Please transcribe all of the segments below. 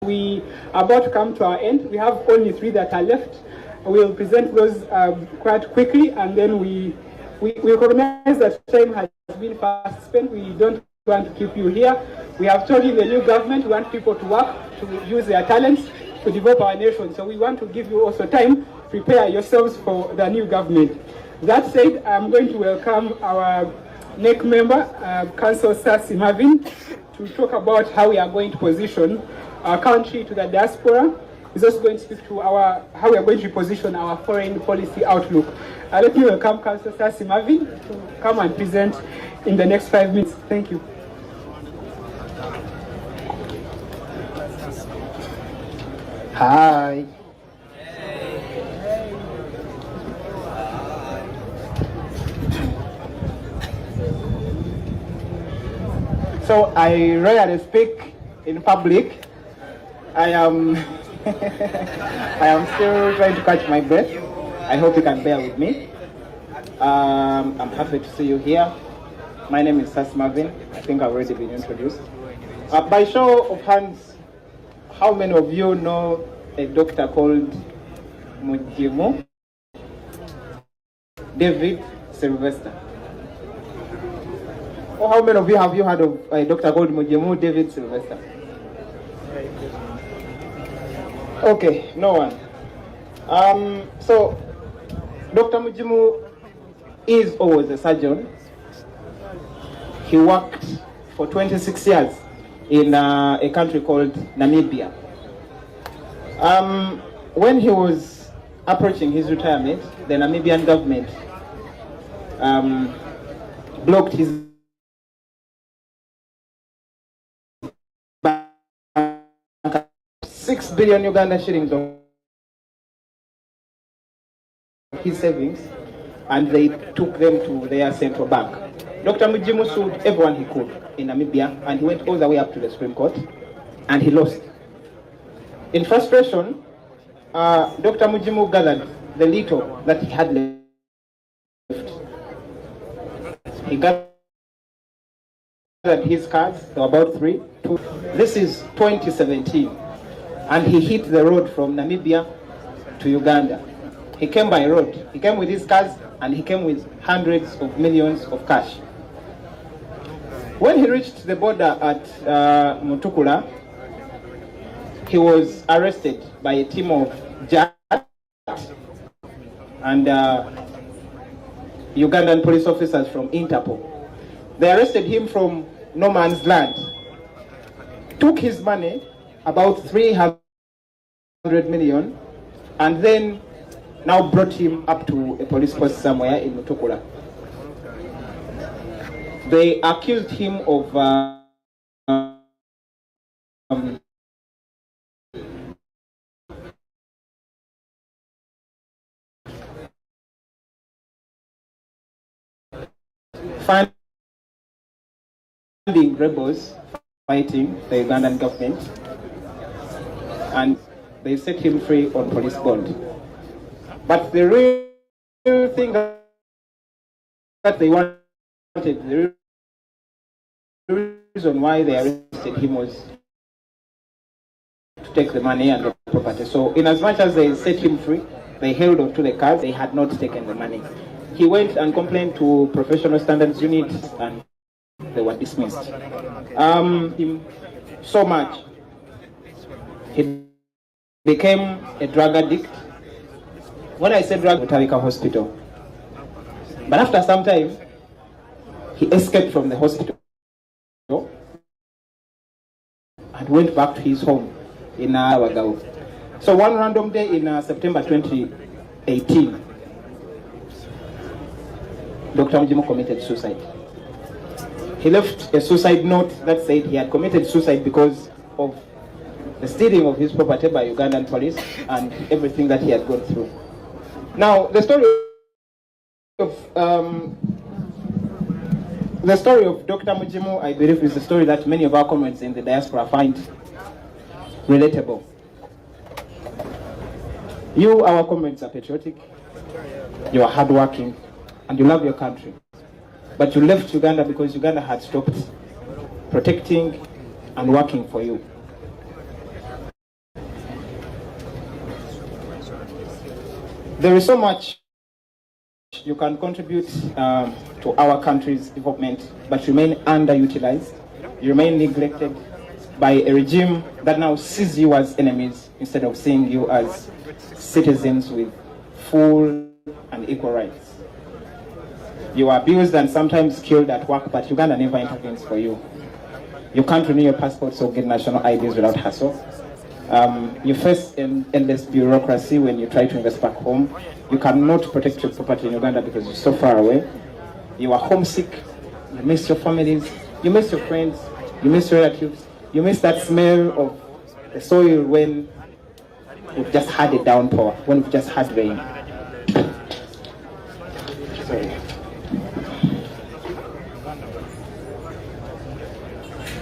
We are about to come to our end. We have only 3 that are left. We'll present those quite quickly, and then we recognize that time has been fast spent. We don't want to keep you here. We have told you the new government, we want people to work, to use their talents, to develop our nation. So we want to give you also time, prepare yourselves for the new government. That said, I'm going to welcome our NEC member, Councillor Sasi Marvin, to talk about how we are going to position our country to the diaspora. He's also going to speak to how we are going to position our foreign policy outlook. Let me welcome Councillor Sasi Marvin to come and present in the next 5 minutes. Thank you. Hi. So I rarely speak in public. I am still trying to catch my breath. I hope you can bear with me. I'm happy to see you here. My name is Sas Marvin. I think I've already been introduced. By show of hands, how many of you know a doctor called Mujimu David Sylvester? Or how many of you have heard of a doctor called Mujimu David Sylvester? Okay, no one. So Dr. Mujimu is or was a surgeon. He worked for 26 years in a country called Namibia. When he was approaching his retirement, the Namibian government blocked his bank 6 billion Uganda shillings of his savings, and they took them to their central bank. Dr. Mujimu sued everyone he could in Namibia, and he went all the way up to the Supreme Court, and he lost. In frustration, Dr. Mujimu gathered the little that he had left. He gathered his cards, there were about 3. This is 2017, and he hit the road from Namibia to Uganda. He came by road. He came with his cars, and he came with hundreds of millions of cash. When he reached the border at Mutukula, he was arrested by a team of JAT and Ugandan police officers from Interpol. They arrested him from no man's land, took his money, about 300 million, and then now brought him up to a police post somewhere in Mutukula. They accused him of funding rebels fighting the Ugandan government, and they set him free on police bond. But the real thing that they wanted, the reason why they arrested him was to take the money and the property. So in as much as they set him free, they held on to the cards, they had not taken the money. He went and complained to professional standards unit, and they were dismissed. Him so much. He became a drug addict. When I say drug, Tarika Hospital. But after some time, he escaped from the hospital and went back to his home in Wagao. So one random day in September 2018, Dr. Mujimu committed suicide. He left a suicide note that said he had committed suicide because of the stealing of his property by Ugandan police and everything that he had gone through. Now, the story of Dr. Mujimu, I believe, is a story that many of our comrades in the diaspora find relatable. You, our comrades, are patriotic, you are hardworking, and you love your country. But you left Uganda because Uganda had stopped protecting and working for you. There is so much you can contribute to our country's development, but remain underutilized. You remain neglected by a regime that now sees you as enemies instead of seeing you as citizens with full and equal rights. You are abused and sometimes killed at work, but Uganda never intervenes for you. You can't renew your passports or get national IDs without hassle. You face endless bureaucracy when you try to invest back home. You cannot protect your property in Uganda because you're so far away. You are homesick. You miss your families. You miss your friends. You miss your relatives. You miss that smell of the soil when we've just had a downpour, when we've just had rain. Sorry.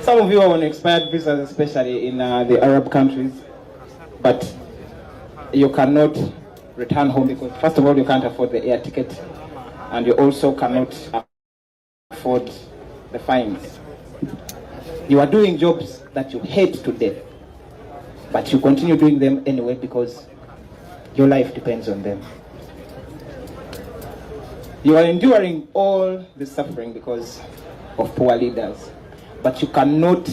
Some of you are on expired visas, especially in the Arab countries, but you cannot return home because, first of all, you can't afford the air ticket, and you also cannot afford the fines. You are doing jobs that you hate to death, but you continue doing them anyway because your life depends on them. You are enduring all the suffering because of poor leaders, but you cannot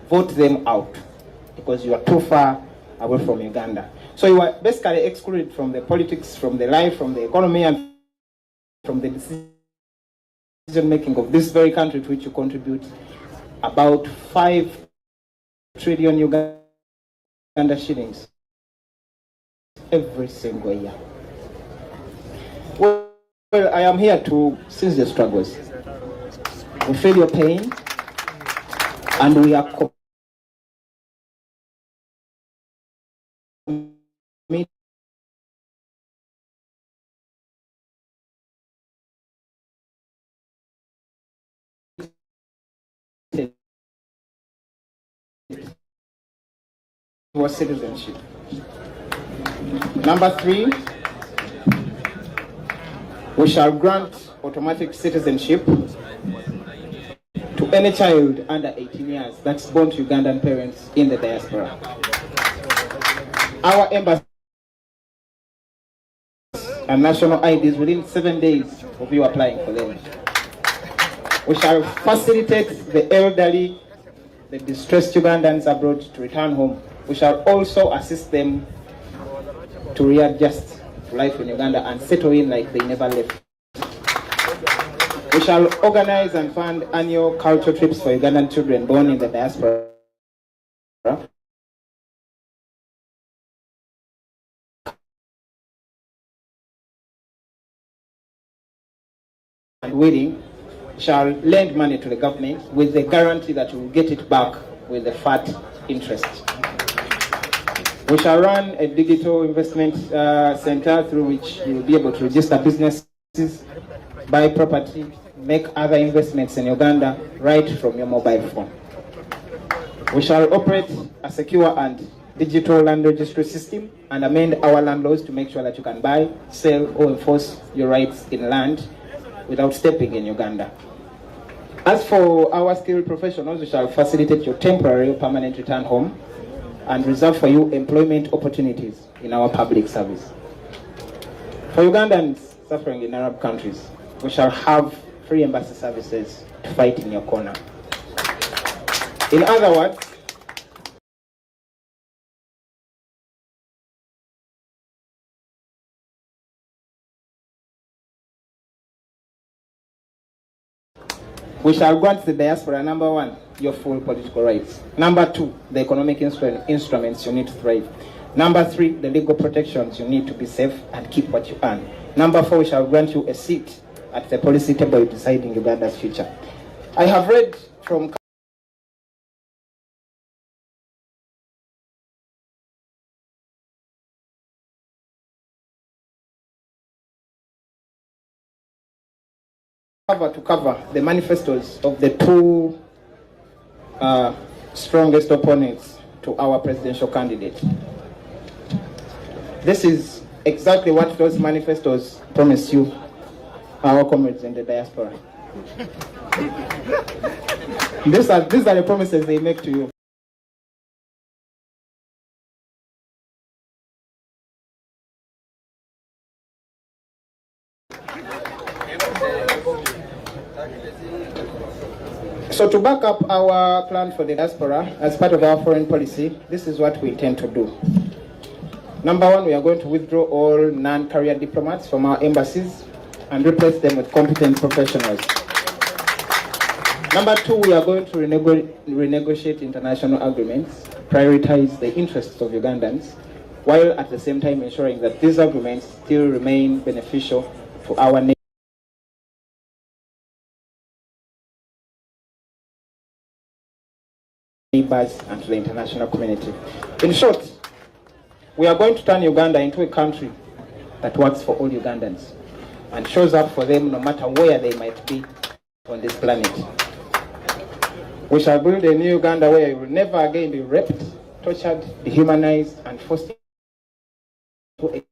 vote them out because you are too far away from Uganda. So you are basically excluded from the politics, from the life, from the economy, and from the decision making of this very country to which you contribute about 5 trillion Uganda shillings every single year. Well, I am here to seize the struggles. We feel your pain, and we are committed to citizenship. Number 3, we shall grant automatic citizenship to any child under 18 years that's born to Ugandan parents in the diaspora. Our embassy and national IDs within 7 days of you applying for them. We shall facilitate the elderly, the distressed Ugandans abroad to return home. We shall also assist them to readjust to life in Uganda and settle in like they never left. We shall organize and fund annual cultural trips for Ugandan children born in the diaspora. And willing, shall lend money to the government with the guarantee that you will get it back with the fat interest. We shall run a digital investment center through which you will be able to register businesses, buy property, make other investments in Uganda right from your mobile phone. We shall operate a secure and digital land registry system and amend our land laws to make sure that you can buy, sell, or enforce your rights in land without stepping in Uganda. As for our skilled professionals, we shall facilitate your temporary or permanent return home and reserve for you employment opportunities in our public service. For Ugandans suffering in Arab countries, we shall have free embassy services to fight in your corner. In other words, we shall grant the diaspora, number 1, your full political rights. Number 2, the economic instruments you need to thrive. Number 3, the legal protections you need to be safe and keep what you earn. Number 4, we shall grant you a seat at the policy table deciding Uganda's future. I have read from cover to cover the manifestos of the 2 strongest opponents to our presidential candidate. This is exactly what those manifestos promise you, our comrades in the diaspora. These are the promises they make to you. So to back up our plan for the diaspora, as part of our foreign policy, this is what we intend to do. Number one, we are going to withdraw all non-career diplomats from our embassies and replace them with competent professionals. Number two, we are going to renegotiate international agreements, prioritize the interests of Ugandans, while at the same time ensuring that these agreements still remain beneficial to our neighbors and to the international community. In short, we are going to turn Uganda into a country that works for all Ugandans and shows up for them no matter where they might be on this planet. We shall build a new Uganda where you will never again be raped, tortured, dehumanized, and forced into a